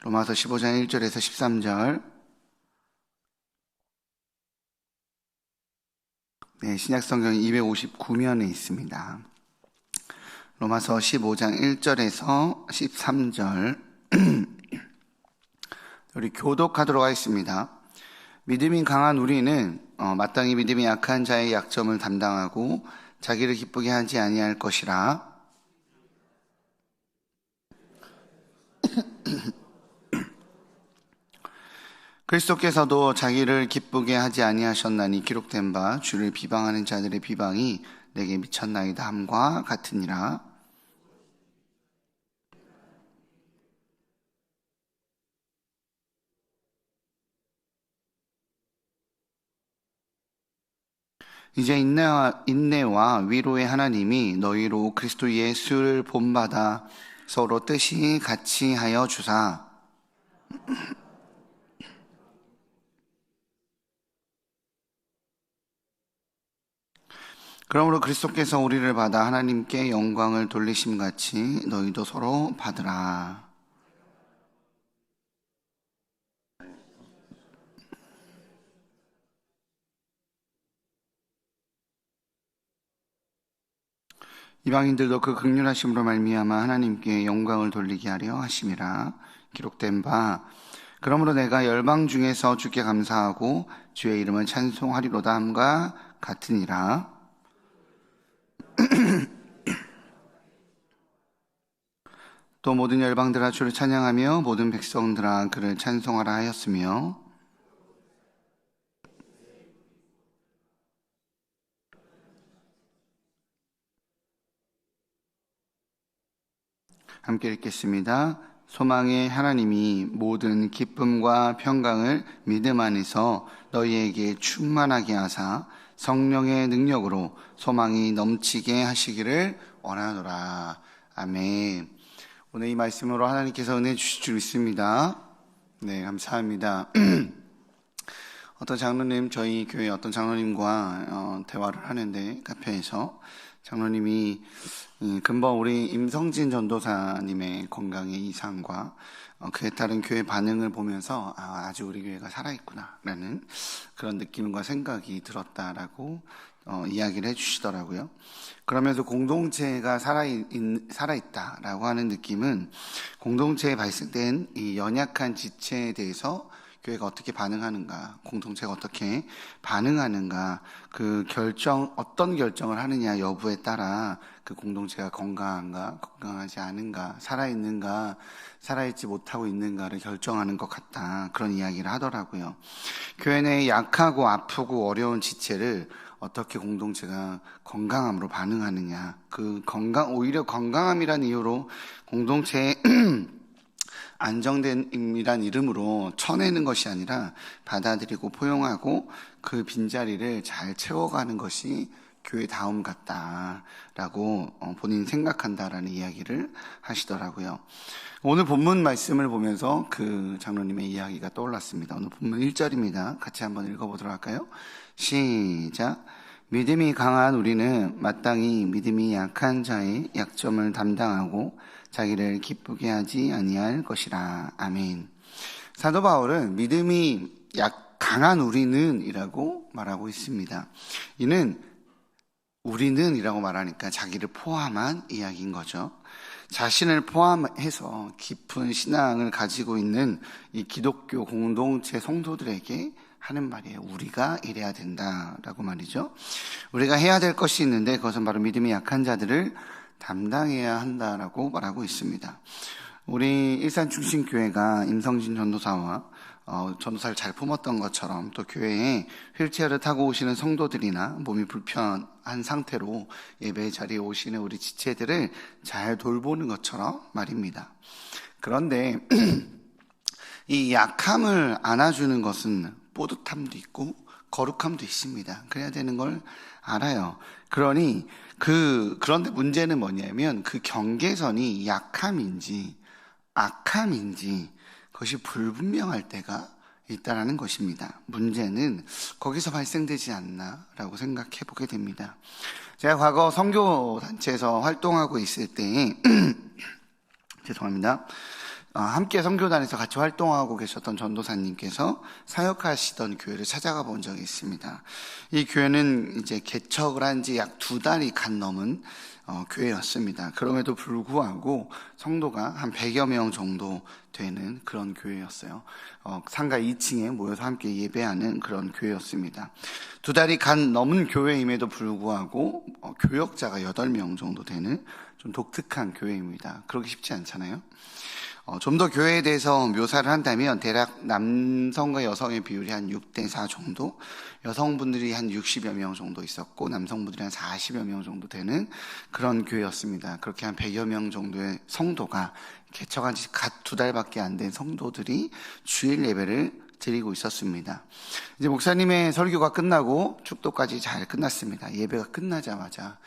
로마서 15장 1절에서 13절. 네, 신약성경 259면에 있습니다. 로마서 15장 1절에서 13절. 우리 교독하도록 하겠습니다. 믿음이 강한 우리는 마땅히 믿음이 약한 자의 약점을 담당하고 자기를 기쁘게 하지 아니할 것이라. 그리스도께서도 자기를 기쁘게 하지 아니하셨나니 기록된 바 주를 비방하는 자들의 비방이 내게 미쳤나이다 함과 같으니라. 이제 인내와 위로의 하나님이 너희로 그리스도 예수를 본받아 서로 뜻이 같이 하여 주사 그러므로 그리스도께서 우리를 받아 하나님께 영광을 돌리심같이 너희도 서로 받으라. 이방인들도 그 긍휼하심으로 말미암아 하나님께 영광을 돌리게 하려 하심이라. 기록된 바 그러므로 내가 열방 중에서 주께 감사하고 주의 이름을 찬송하리로다 함과 같으니라. 또 모든 열방들아 주를 찬양하며 모든 백성들아 그를 찬송하라 하였으며 함께 읽겠습니다. 소망의 하나님이 모든 기쁨과 평강을 믿음 안에서 너희에게 충만하게 하사 성령의 능력으로 소망이 넘치게 하시기를 원하노라. 아멘. 오늘 이 말씀으로 하나님께서 은혜 주실 줄 믿습니다. 네, 감사합니다. 어떤 장로님, 저희 교회 어떤 장로님과 대화를 하는데 카페에서 장로님이 금방 우리 임성진 전도사님의 건강의 이상과 그에 따른 교회 반응을 보면서 아주 우리 교회가 살아있구나 라는 그런 느낌과 생각이 들었다라고 이야기를 해주시더라고요. 그러면서 공동체가 살아있다라고 하는 느낌은 공동체에 발생된 이 연약한 지체에 대해서 교회가 어떻게 반응하는가, 공동체가 어떻게 반응하는가, 그 어떤 결정을 하느냐 여부에 따라 그 공동체가 건강한가, 건강하지 않은가, 살아있는가, 살아있지 못하고 있는가를 결정하는 것 같다. 그런 이야기를 하더라고요. 교회 내에 약하고 아프고 어려운 지체를 어떻게 공동체가 건강함으로 반응하느냐, 오히려 건강함이란 이유로 공동체에 안정됨이란 이름으로 쳐내는 것이 아니라 받아들이고 포용하고 그 빈자리를 잘 채워가는 것이 교회다움 같다라고 본인이 생각한다라는 이야기를 하시더라고요. 오늘 본문 말씀을 보면서 그 장로님의 이야기가 떠올랐습니다. 오늘 본문 1절입니다. 같이 한번 읽어보도록 할까요? 시작. 믿음이 강한 우리는 마땅히 믿음이 약한 자의 약점을 담당하고 자기를 기쁘게 하지 아니할 것이라. 아멘. 사도 바울은 믿음이 강한 우리는 이라고 말하고 있습니다. 이는 우리는 이라고 말하니까 자기를 포함한 이야기인 거죠. 자신을 포함해서 깊은 신앙을 가지고 있는 이 기독교 공동체 성도들에게 하는 말이에요. 우리가 이래야 된다라고 말이죠. 우리가 해야 될 것이 있는데 그것은 바로 믿음이 약한 자들을 담당해야 한다라고 말하고 있습니다. 우리 일산중심교회가 임성진 전도사와 전도사를 잘 품었던 것처럼 또 교회에 휠체어를 타고 오시는 성도들이나 몸이 불편한 상태로 예배 자리에 오시는 우리 지체들을 잘 돌보는 것처럼 말입니다. 그런데 이 약함을 안아주는 것은 뿌듯함도 있고 거룩함도 있습니다. 그래야 되는 걸 알아요. 그런데 문제는 뭐냐면 그 경계선이 약함인지 악함인지 그것이 불분명할 때가 있다라는 것입니다. 문제는 거기서 발생되지 않나라고 생각해 보게 됩니다. 제가 과거 선교단체에서 활동하고 있을 때 죄송합니다. 함께 선교단에서 같이 활동하고 계셨던 전도사님께서 사역하시던 교회를 찾아가 본 적이 있습니다. 이 교회는 이제 개척을 한 지 약 2달이 간 넘은 교회였습니다. 그럼에도 불구하고 성도가 한 100여 명 정도 되는 그런 교회였어요. 상가 2층에 모여서 함께 예배하는 그런 교회였습니다. 2달이 간 넘은 교회임에도 불구하고 교역자가 8명 정도 되는 좀 독특한 교회입니다. 그러기 쉽지 않잖아요. 좀 더 교회에 대해서 묘사를 한다면 대략 남성과 여성의 비율이 한 6대4 정도, 여성분들이 한 60여 명 정도 있었고 남성분들이 한 40여 명 정도 되는 그런 교회였습니다. 그렇게 한 100여 명 정도의 성도가 개척한 지 갓 2달밖에 안 된 성도들이 주일 예배를 드리고 있었습니다. 이제 목사님의 설교가 끝나고 축도까지 잘 끝났습니다. 예배가 끝나자마자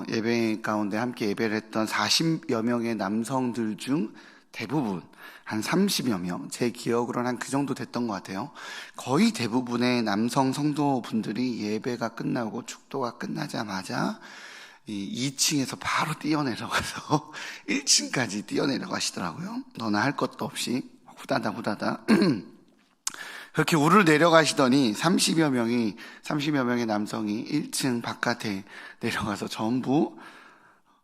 예배 가운데 함께 예배를 했던 40여 명의 남성들 중 대부분 한 30여 명, 제 기억으로는 한 그 정도 됐던 것 같아요. 거의 대부분의 남성 성도분들이 예배가 끝나고 축도가 끝나자마자 이 2층에서 바로 뛰어내려가서 1층까지 뛰어내려가시더라고요. 너나 할 것도 없이 후다닥 그렇게 우르르 내려가시더니 30여 명의 남성이 1층 바깥에 내려가서 전부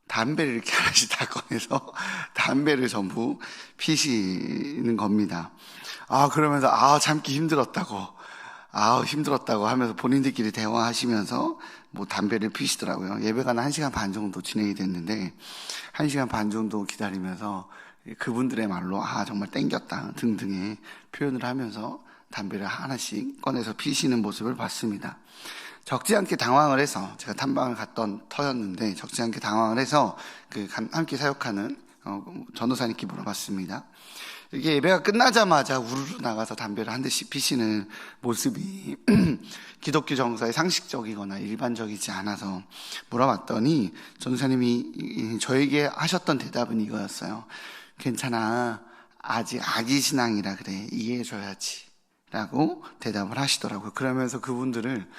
담배를 이렇게 하나씩 다 꺼내서 담배를 전부 피시는 겁니다. 그러면서 참기 힘들었다고 하면서 본인들끼리 대화하시면서 담배를 피시더라고요. 예배가 1시간 반 정도 진행이 됐는데 1시간 반 정도 기다리면서 그분들의 말로 정말 땡겼다 등등의 표현을 하면서 담배를 하나씩 꺼내서 피시는 모습을 봤습니다. 적지 않게 당황을 해서, 제가 탐방을 갔던 터였는데 적지 않게 당황을 해서 함께 사역하는 전도사님께 물어봤습니다. 이게 예배가 끝나자마자 우르르 나가서 담배를 한 대씩 피시는 모습이 기독교 정서에 상식적이거나 일반적이지 않아서 물어봤더니 전도사님이 저에게 하셨던 대답은 이거였어요. 괜찮아, 아직 아기 신앙이라 그래, 이해해줘야지 라고 대답을 하시더라고요. 그러면서 그분들을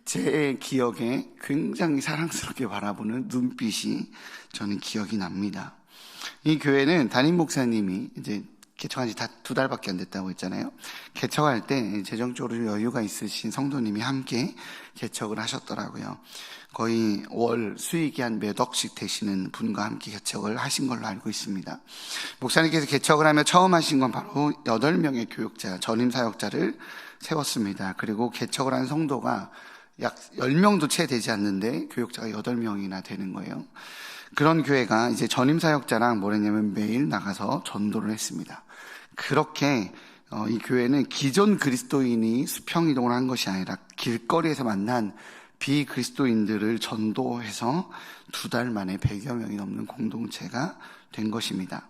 제 기억에 굉장히 사랑스럽게 바라보는 눈빛이 저는 기억이 납니다. 이 교회는 담임 목사님이 이제 개척한 지 다 2달밖에 안 됐다고 했잖아요. 개척할 때 재정적으로 여유가 있으신 성도님이 함께 개척을 하셨더라고요. 거의 월 수익이 한 몇 억씩 되시는 분과 함께 개척을 하신 걸로 알고 있습니다. 목사님께서 개척을 하며 처음 하신 건 바로 8명의 교육자, 전임 사역자를 세웠습니다. 그리고 개척을 한 성도가 약 10명도 채 되지 않는데 교육자가 8명이나 되는 거예요. 그런 교회가 이제 전임 사역자랑 뭘 했냐면 매일 나가서 전도를 했습니다. 그렇게 이 교회는 기존 그리스도인이 수평 이동을 한 것이 아니라 길거리에서 만난 비그리스도인들을 전도해서 2달 만에 100여 명이 넘는 공동체가 된 것입니다.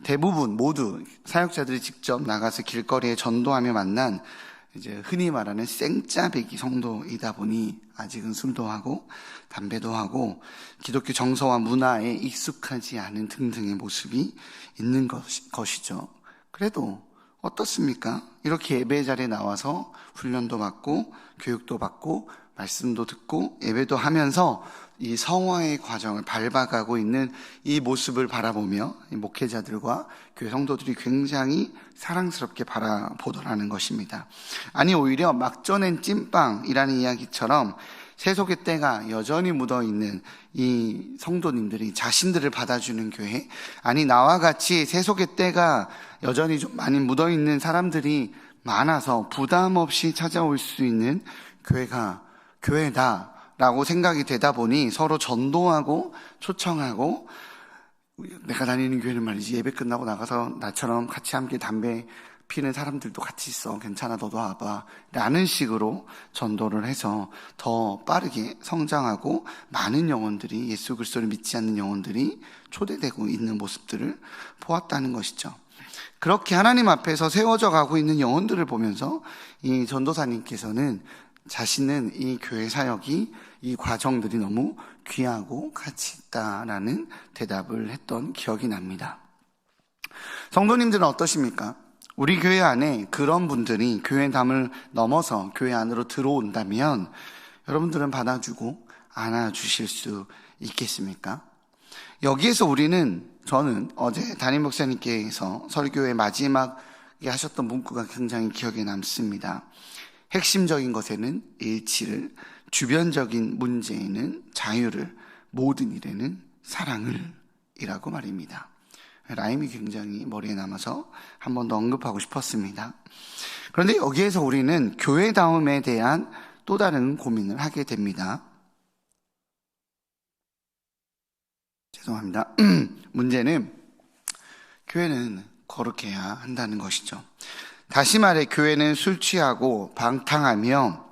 대부분 모두 사역자들이 직접 나가서 길거리에 전도하며 만난 이제 흔히 말하는 생짜배기 성도이다 보니 아직은 술도 하고 담배도 하고 기독교 정서와 문화에 익숙하지 않은 등등의 모습이 있는 것이죠. 그래도 어떻습니까? 이렇게 예배 자리에 나와서 훈련도 받고 교육도 받고 말씀도 듣고 예배도 하면서 이 성화의 과정을 밟아가고 있는 이 모습을 바라보며 목회자들과 교회 성도들이 굉장히 사랑스럽게 바라보더라는 것입니다. 아니 오히려 막전엔 찐빵이라는 이야기처럼 세속의 때가 여전히 묻어있는 이 성도님들이 자신들을 받아주는 교회, 아니 나와 같이 세속의 때가 여전히 좀 많이 묻어있는 사람들이 많아서 부담 없이 찾아올 수 있는 교회다 라고 생각이 되다 보니 서로 전도하고 초청하고, 내가 다니는 교회는 말이지 예배 끝나고 나가서 나처럼 같이 함께 담배 피는 사람들도 같이 있어, 괜찮아, 너도 와봐 라는 식으로 전도를 해서 더 빠르게 성장하고 많은 영혼들이, 예수 그리스도를 믿지 않는 영혼들이 초대되고 있는 모습들을 보았다는 것이죠. 그렇게 하나님 앞에서 세워져 가고 있는 영혼들을 보면서 이 전도사님께서는 자신은 이 교회 사역이, 이 과정들이 너무 귀하고 가치 있다라는 대답을 했던 기억이 납니다. 성도님들은 어떠십니까? 우리 교회 안에 그런 분들이 교회 담을 넘어서 교회 안으로 들어온다면 여러분들은 받아주고 안아주실 수 있겠습니까? 여기에서 우리는 저는 어제 담임 목사님께서 설교의 마지막에 하셨던 문구가 굉장히 기억에 남습니다. 핵심적인 것에는 일치를, 주변적인 문제에는 자유를, 모든 일에는 사랑을 이라고 말입니다. 라임이 굉장히 머리에 남아서 한 번 더 언급하고 싶었습니다. 그런데 여기에서 우리는 교회다움에 대한 또 다른 고민을 하게 됩니다. 죄송합니다. 문제는 교회는 거룩해야 한다는 것이죠. 다시 말해 교회는 술 취하고 방탕하며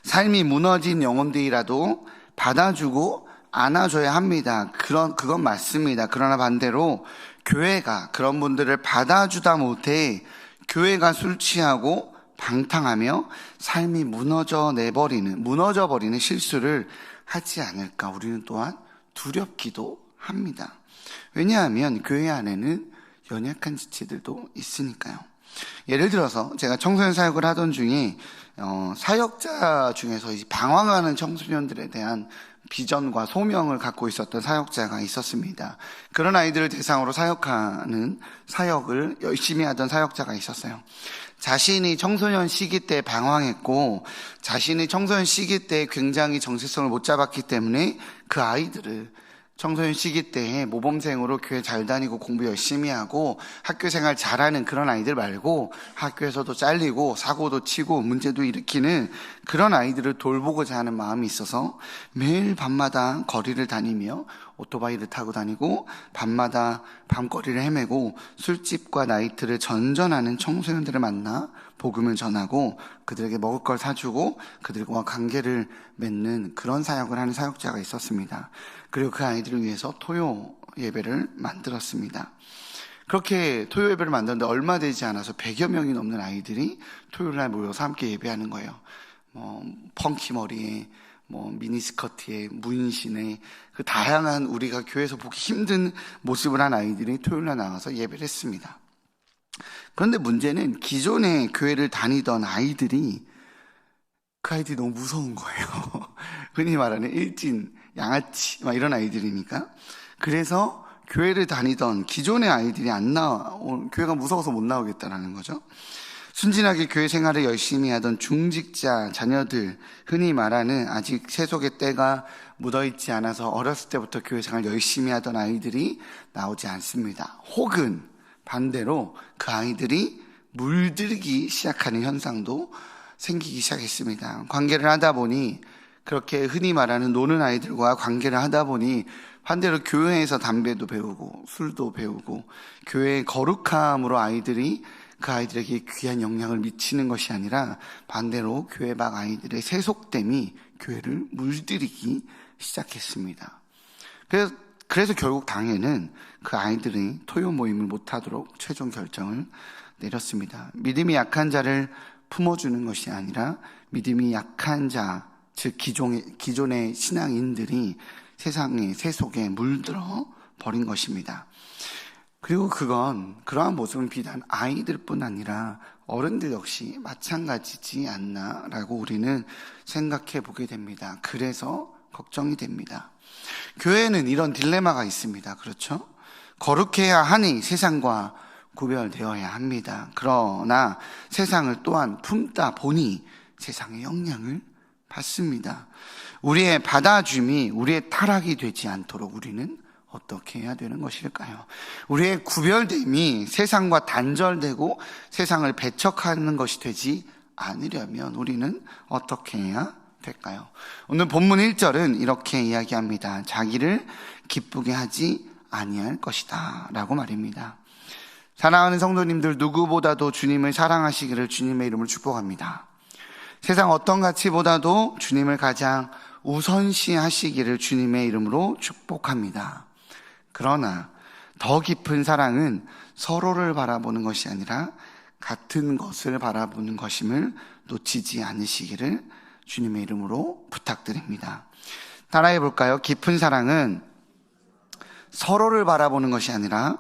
삶이 무너진 영혼들이라도 받아주고 안아줘야 합니다. 그건 맞습니다. 그러나 반대로 교회가 그런 분들을 받아주다 못해 교회가 술 취하고 방탕하며 삶이 무너져 버리는 실수를 하지 않을까 우리는 또한 두렵기도 합니다. 왜냐하면 교회 안에는 연약한 지체들도 있으니까요. 예를 들어서 제가 청소년 사역을 하던 중에 사역자 중에서 방황하는 청소년들에 대한 비전과 소명을 갖고 있었던 사역자가 있었습니다. 그런 아이들을 대상으로 사역하는 사역을 열심히 하던 사역자가 있었어요. 자신이 청소년 시기 때 방황했고 자신이 청소년 시기 때 굉장히 정체성을 못 잡았기 때문에 그 아이들을 청소년 시기 때에 모범생으로 교회 잘 다니고 공부 열심히 하고 학교 생활 잘하는 그런 아이들 말고 학교에서도 잘리고 사고도 치고 문제도 일으키는 그런 아이들을 돌보고자 하는 마음이 있어서 매일 밤마다 거리를 다니며 오토바이를 타고 다니고 밤마다 밤거리를 헤매고 술집과 나이트를 전전하는 청소년들을 만나 복음을 전하고 그들에게 먹을 걸 사주고 그들과 관계를 맺는 그런 사역을 하는 사역자가 있었습니다. 그리고 그 아이들을 위해서 토요 예배를 만들었습니다. 그렇게 토요 예배를 만드는데 얼마 되지 않아서 100여 명이 넘는 아이들이 토요일날 모여서 함께 예배하는 거예요. 펑키 머리에 미니스커트에 문신에 그 다양한 우리가 교회에서 보기 힘든 모습을 한 아이들이 토요일날 나와서 예배를 했습니다. 그런데 문제는 기존에 교회를 다니던 아이들이 그 아이들이 너무 무서운 거예요. 흔히 말하는 일진, 양아치 이런 아이들이니까. 그래서 교회를 다니던 기존의 아이들이 안 나와, 교회가 무서워서 못 나오겠다라는 거죠. 순진하게 교회 생활을 열심히 하던 중직자 자녀들, 흔히 말하는 아직 세속의 때가 묻어있지 않아서 어렸을 때부터 교회 생활 열심히 하던 아이들이 나오지 않습니다. 혹은 반대로 그 아이들이 물들기 시작하는 현상도 생기기 시작했습니다. 관계를 하다 보니 그렇게 흔히 말하는 노는 아이들과 관계를 하다 보니 반대로 교회에서 담배도 배우고 술도 배우고 교회의 거룩함으로 아이들이 그 아이들에게 귀한 영향을 미치는 것이 아니라 반대로 교회 밖 아이들의 세속됨이 교회를 물들이기 시작했습니다. 그래서 결국 당에는 그 아이들이 토요 모임을 못하도록 최종 결정을 내렸습니다. 믿음이 약한 자를 품어주는 것이 아니라 믿음이 약한 자, 즉 기존의 신앙인들이 세상의 세속에 물들어 버린 것입니다. 그리고 그러한 모습은 비단 아이들뿐 아니라 어른들 역시 마찬가지지 않나라고 우리는 생각해 보게 됩니다. 그래서 걱정이 됩니다. 교회에는 이런 딜레마가 있습니다. 그렇죠? 거룩해야 하니 세상과 구별되어야 합니다. 그러나 세상을 또한 품다 보니 세상의 영향을 받습니다. 우리의 받아줌이 우리의 타락이 되지 않도록 우리는 어떻게 해야 되는 것일까요? 우리의 구별됨이 세상과 단절되고 세상을 배척하는 것이 되지 않으려면 우리는 어떻게 해야 될까요? 오늘 본문 1절은 이렇게 이야기합니다. 자기를 기쁘게 하지 아니할 것이다 라고 말입니다. 사랑하는 성도님들, 누구보다도 주님을 사랑하시기를 주님의 이름으로 축복합니다. 세상 어떤 가치보다도 주님을 가장 우선시하시기를 주님의 이름으로 축복합니다. 그러나 더 깊은 사랑은 서로를 바라보는 것이 아니라 같은 것을 바라보는 것임을 놓치지 않으시기를 주님의 이름으로 부탁드립니다. 따라해 볼까요? 깊은 사랑은 서로를 바라보는 것이 아니라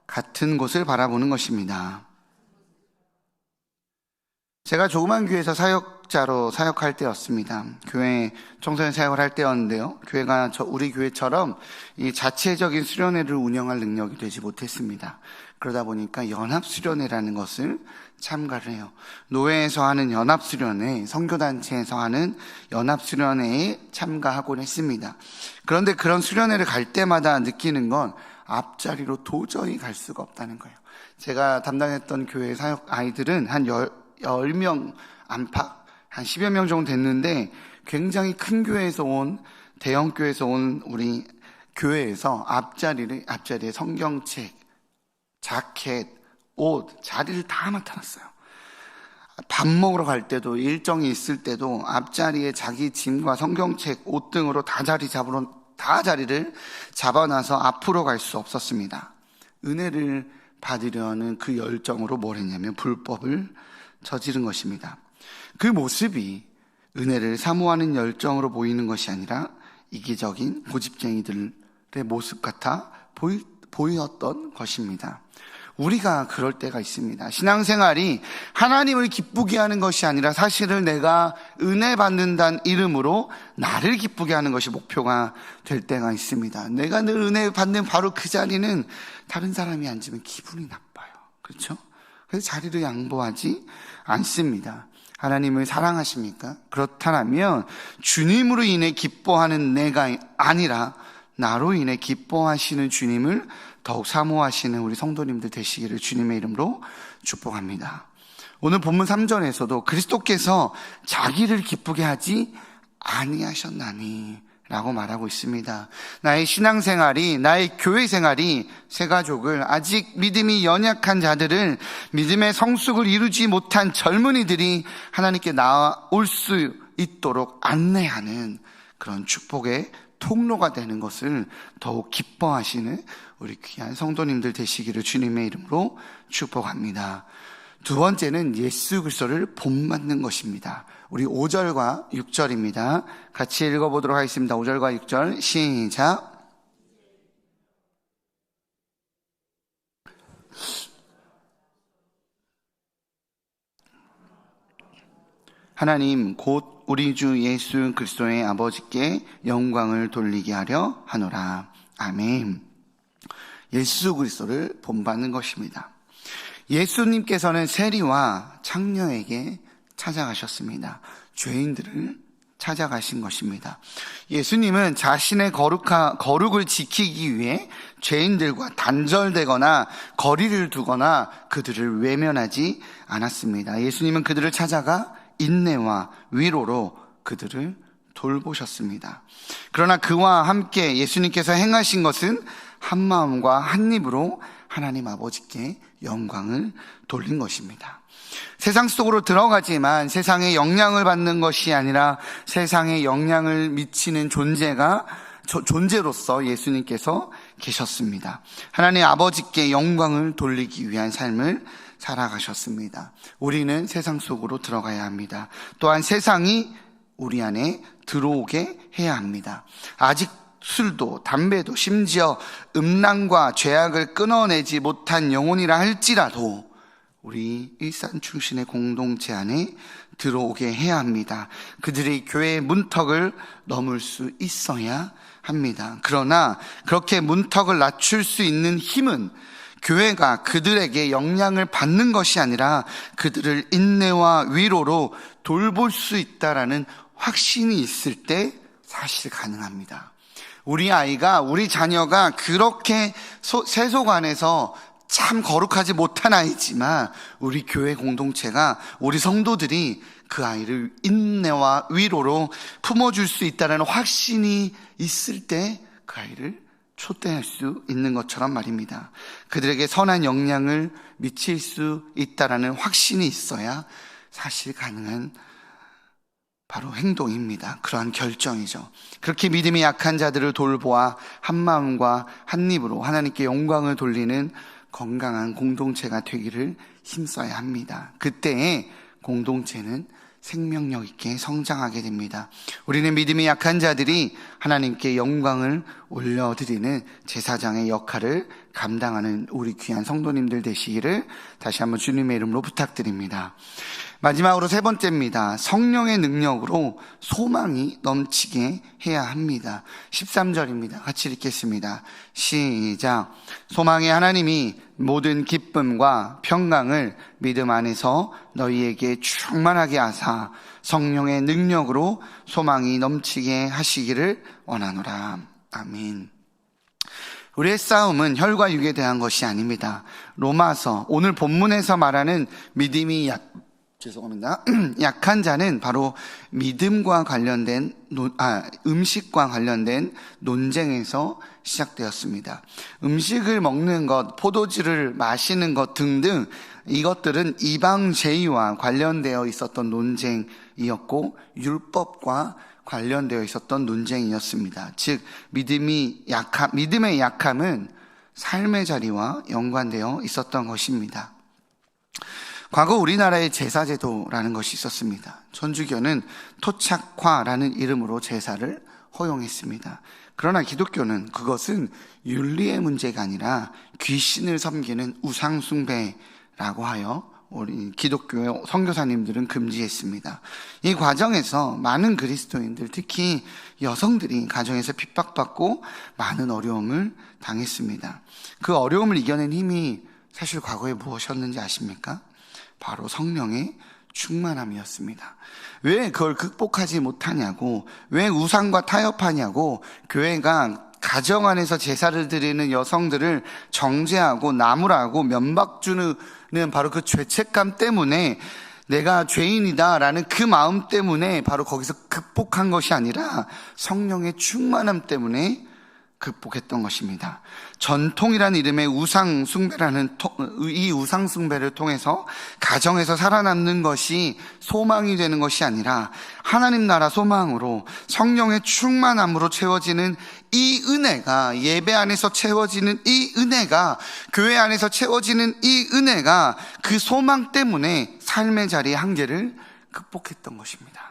같은 곳을 바라보는 것입니다. 제가 조그만 교회에서 사역자로 사역할 때였습니다. 교회 청소년 사역을 할 때였는데요. 교회가 우리 교회처럼 이 자체적인 수련회를 운영할 능력이 되지 못했습니다. 그러다 보니까 연합수련회라는 것을 참가를 해요. 노회에서 하는 연합수련회, 선교단체에서 하는 연합수련회에 참가하곤 했습니다. 그런데 그런 수련회를 갈 때마다 느끼는 건 앞자리로 도저히 갈 수가 없다는 거예요. 제가 담당했던 교회 사역 아이들은 한 10명 안팎, 한 10여 명 정도 됐는데 굉장히 큰 교회에서 온, 대형 교회에서 온 우리 교회에서 앞자리에 성경책, 자켓, 옷, 자리를 다 맡아놨어요. 밥 먹으러 갈 때도, 일정이 있을 때도 앞자리에 자기 짐과 성경책, 옷 등으로 다 자리를 잡아놔서 앞으로 갈 수 없었습니다. 은혜를 받으려는 그 열정으로 뭘 했냐면 불법을 저지른 것입니다. 그 모습이 은혜를 사모하는 열정으로 보이는 것이 아니라 이기적인 고집쟁이들의 모습 같아 보였던 것입니다. 우리가 그럴 때가 있습니다. 신앙생활이 하나님을 기쁘게 하는 것이 아니라 사실은 내가 은혜 받는다는 이름으로 나를 기쁘게 하는 것이 목표가 될 때가 있습니다. 내가 늘 은혜 받는 바로 그 자리는 다른 사람이 앉으면 기분이 나빠요. 그렇죠? 그래서 자리를 양보하지 않습니다. 하나님을 사랑하십니까? 그렇다면 주님으로 인해 기뻐하는 내가 아니라 나로 인해 기뻐하시는 주님을 더욱 사모하시는 우리 성도님들 되시기를 주님의 이름으로 축복합니다. 오늘 본문 3절에서도 그리스도께서 자기를 기쁘게 하지 아니하셨나니 라고 말하고 있습니다. 나의 신앙생활이, 나의 교회생활이 새가족을, 아직 믿음이 연약한 자들을, 믿음의 성숙을 이루지 못한 젊은이들이 하나님께 나올 수 있도록 안내하는 그런 축복의 통로가 되는 것을 더욱 기뻐하시는 우리 귀한 성도님들 되시기를 주님의 이름으로 축복합니다. 두 번째는 예수 그리스도를 본받는 것입니다. 우리 5절과 6절입니다. 같이 읽어보도록 하겠습니다. 5절과 6절 시작. 하나님 곧 우리 주 예수 그리스도의 아버지께 영광을 돌리게 하려 하노라. 아멘. 예수 그리스도를 본받는 것입니다. 예수님께서는 세리와 창녀에게 찾아가셨습니다. 죄인들을 찾아가신 것입니다. 예수님은 자신의 거룩을 지키기 위해 죄인들과 단절되거나 거리를 두거나 그들을 외면하지 않았습니다. 예수님은 그들을 찾아가 인내와 위로로 그들을 돌보셨습니다. 그러나 그와 함께 예수님께서 행하신 것은 한 마음과 한 입으로 하나님 아버지께 영광을 돌린 것입니다. 세상 속으로 들어가지만 세상에 영향을 받는 것이 아니라 세상에 영향을 미치는 존재로서 예수님께서 계셨습니다. 하나님 아버지께 영광을 돌리기 위한 삶을 살아가셨습니다. 우리는 세상 속으로 들어가야 합니다. 또한 세상이 우리 안에 들어오게 해야 합니다. 아직 술도 담배도 심지어 음란과 죄악을 끊어내지 못한 영혼이라 할지라도 우리 일산 출신의 공동체 안에 들어오게 해야 합니다. 그들이 교회의 문턱을 넘을 수 있어야 합니다. 그러나 그렇게 문턱을 낮출 수 있는 힘은 교회가 그들에게 영향을 받는 것이 아니라 그들을 인내와 위로로 돌볼 수 있다라는 확신이 있을 때 사실 가능합니다. 우리 아이가, 우리 자녀가 그렇게 세속 안에서 참 거룩하지 못한 아이지만 우리 교회 공동체가, 우리 성도들이 그 아이를 인내와 위로로 품어줄 수 있다는 확신이 있을 때 그 아이를 촛대할 수 있는 것처럼 말입니다. 그들에게 선한 영향을 미칠 수 있다는 확신이 있어야 사실 가능한 바로 행동입니다. 그러한 결정이죠. 그렇게 믿음이 약한 자들을 돌보아 한 마음과 한 입으로 하나님께 영광을 돌리는 건강한 공동체가 되기를 힘써야 합니다. 그때에 공동체는 생명력 있게 성장하게 됩니다. 우리는 믿음이 약한 자들이 하나님께 영광을 올려드리는 제사장의 역할을 감당하는 우리 귀한 성도님들 되시기를 다시 한번 주님의 이름으로 부탁드립니다. 마지막으로 세 번째입니다. 성령의 능력으로 소망이 넘치게 해야 합니다. 13절입니다. 같이 읽겠습니다. 시작. 소망의 하나님이 모든 기쁨과 평강을 믿음 안에서 너희에게 충만하게 하사 성령의 능력으로 소망이 넘치게 하시기를 원하노라. 아멘. 우리의 싸움은 혈과 육에 대한 것이 아닙니다. 로마서 오늘 본문에서 말하는 믿음이 약한 자는 바로 믿음과 관련된 음식과 관련된 논쟁에서 시작되었습니다. 음식을 먹는 것, 포도주를 마시는 것 등등 이것들은 이방 제의와 관련되어 있었던 논쟁이었고 율법과 관련되어 있었던 논쟁이었습니다. 즉 믿음의 약함은 삶의 자리와 연관되어 있었던 것입니다. 과거 우리나라에 제사제도라는 것이 있었습니다. 천주교는 토착화라는 이름으로 제사를 허용했습니다. 그러나 기독교는 그것은 윤리의 문제가 아니라 귀신을 섬기는 우상숭배라고 하여 우리 기독교의 선교사님들은 금지했습니다. 이 과정에서 많은 그리스도인들, 특히 여성들이 가정에서 핍박받고 많은 어려움을 당했습니다. 그 어려움을 이겨낸 힘이 사실 과거에 무엇이었는지 아십니까? 바로 성령의 충만함이었습니다. 왜 그걸 극복하지 못하냐고, 왜 우상과 타협하냐고 교회가 가정 안에서 제사를 드리는 여성들을 정죄하고 나무라고 면박 주는 바로 그 죄책감 때문에, 내가 죄인이다라는 그 마음 때문에 바로 거기서 극복한 것이 아니라 성령의 충만함 때문에 극복했던 것입니다. 전통이라는 이름의 이 우상숭배를 통해서 가정에서 살아남는 것이 소망이 되는 것이 아니라 하나님 나라 소망으로 성령의 충만함으로 채워지는 이 은혜가, 예배 안에서 채워지는 이 은혜가, 교회 안에서 채워지는 이 은혜가 그 소망 때문에 삶의 자리의 한계를 극복했던 것입니다.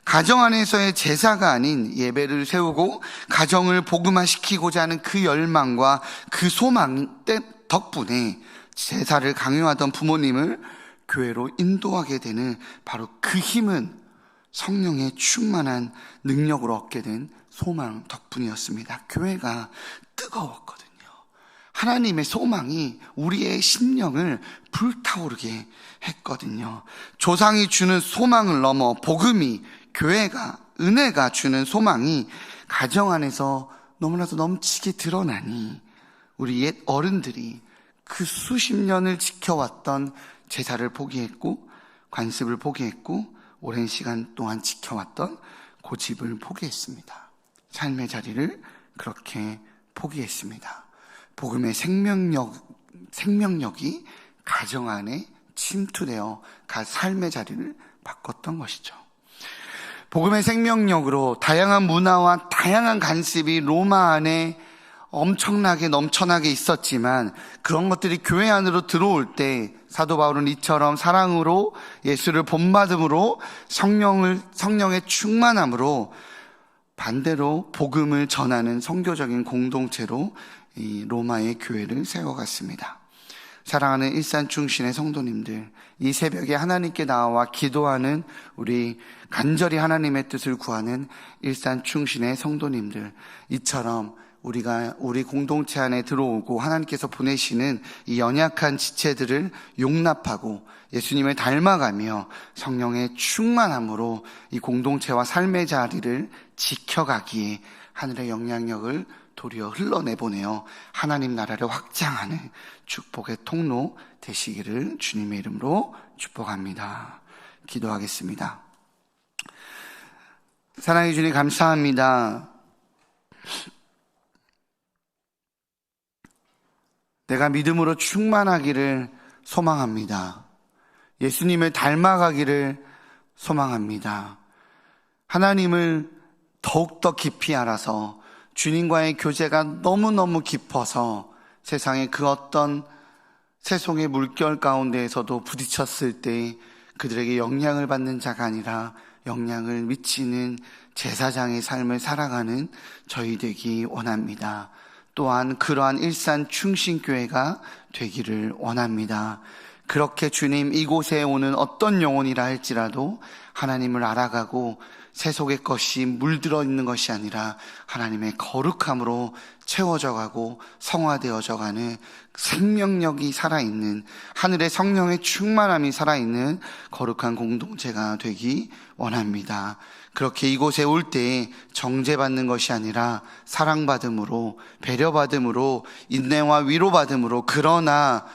가정 안에서의 제사가 아닌 예배를 세우고 가정을 복음화시키고자 하는 그 열망과 그 소망 덕분에 제사를 강요하던 부모님을 교회로 인도하게 되는 바로 그 힘은 성령의 충만한 능력으로 얻게 된 소망 덕분이었습니다. 교회가 뜨거웠거든요. 하나님의 소망이 우리의 심령을 불타오르게 했거든요. 조상이 주는 소망을 넘어 복음이, 교회가, 은혜가 주는 소망이 가정 안에서 너무나도 넘치게 드러나니 우리 옛 어른들이 그 수십 년을 지켜왔던 제사를 포기했고 관습을 포기했고 오랜 시간 동안 지켜왔던 고집을 포기했습니다. 삶의 자리를 그렇게 포기했습니다. 복음의 생명력이 가정 안에 침투되어 삶의 자리를 바꿨던 것이죠. 복음의 생명력으로 다양한 문화와 다양한 관습이 로마 안에 엄청나게 넘쳐나게 있었지만 그런 것들이 교회 안으로 들어올 때 사도 바울은 이처럼 사랑으로 예수를 본받음으로 성령의 충만함으로 반대로 복음을 전하는 선교적인 공동체로 이 로마의 교회를 세워갔습니다. 사랑하는 일산충신의 성도님들, 이 새벽에 하나님께 나와 기도하는 우리 간절히 하나님의 뜻을 구하는 일산충신의 성도님들, 이처럼 우리가 우리 공동체 안에 들어오고 하나님께서 보내시는 이 연약한 지체들을 용납하고 예수님을 닮아가며 성령의 충만함으로 이 공동체와 삶의 자리를 지켜가기에 하늘의 영향력을 도리어 흘러내보내어 하나님 나라를 확장하는 축복의 통로 되시기를 주님의 이름으로 축복합니다. 기도하겠습니다. 사랑해 주님 감사합니다. 내가 믿음으로 충만하기를 소망합니다. 예수님을 닮아가기를 소망합니다. 하나님을 더욱더 깊이 알아서 주님과의 교제가 너무너무 깊어서 세상의 그 어떤 세속의 물결 가운데에서도 부딪혔을 때 그들에게 영향을 받는 자가 아니라 영향을 미치는 제사장의 삶을 살아가는 저희 되기 원합니다. 또한 그러한 일산 충신교회가 되기를 원합니다. 그렇게 주님 이곳에 오는 어떤 영혼이라 할지라도 하나님을 알아가고 세속의 것이 물들어 있는 것이 아니라 하나님의 거룩함으로 채워져 가고 성화되어져 가는 생명력이 살아있는, 하늘의 성령의 충만함이 살아있는 거룩한 공동체가 되기 원합니다. 그렇게 이곳에 올 때 정죄받는 것이 아니라 사랑받음으로, 배려받음으로, 인내와 위로받음으로, 그러나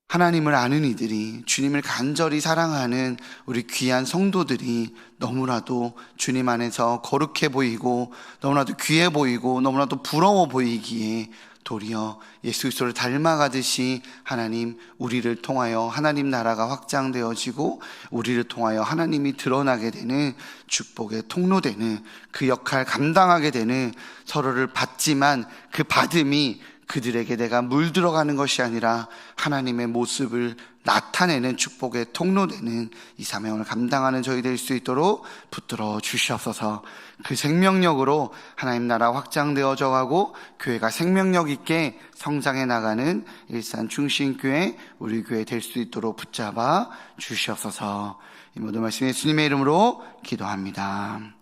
하나님을 아는 이들이, 주님을 간절히 사랑하는 우리 귀한 성도들이 너무나도 주님 안에서 거룩해 보이고 너무나도 귀해 보이고 너무나도 부러워 보이기에 도리어 예수 그리스도를 닮아가듯이 하나님, 우리를 통하여 하나님 나라가 확장되어지고 우리를 통하여 하나님이 드러나게 되는, 축복의 통로되는 그 역할 감당하게 되는, 서로를 받지만 그 받음이 그들에게 내가 물들어가는 것이 아니라 하나님의 모습을 나타내는 축복의 통로되는 이 사명을 감당하는 저희 될 수 있도록 붙들어 주시옵소서. 그 생명력으로 하나님 나라 확장되어져 가고 교회가 생명력 있게 성장해 나가는 일산 중심교회, 우리 교회 될 수 있도록 붙잡아 주시옵소서. 이 모든 말씀 예수님의 이름으로 기도합니다.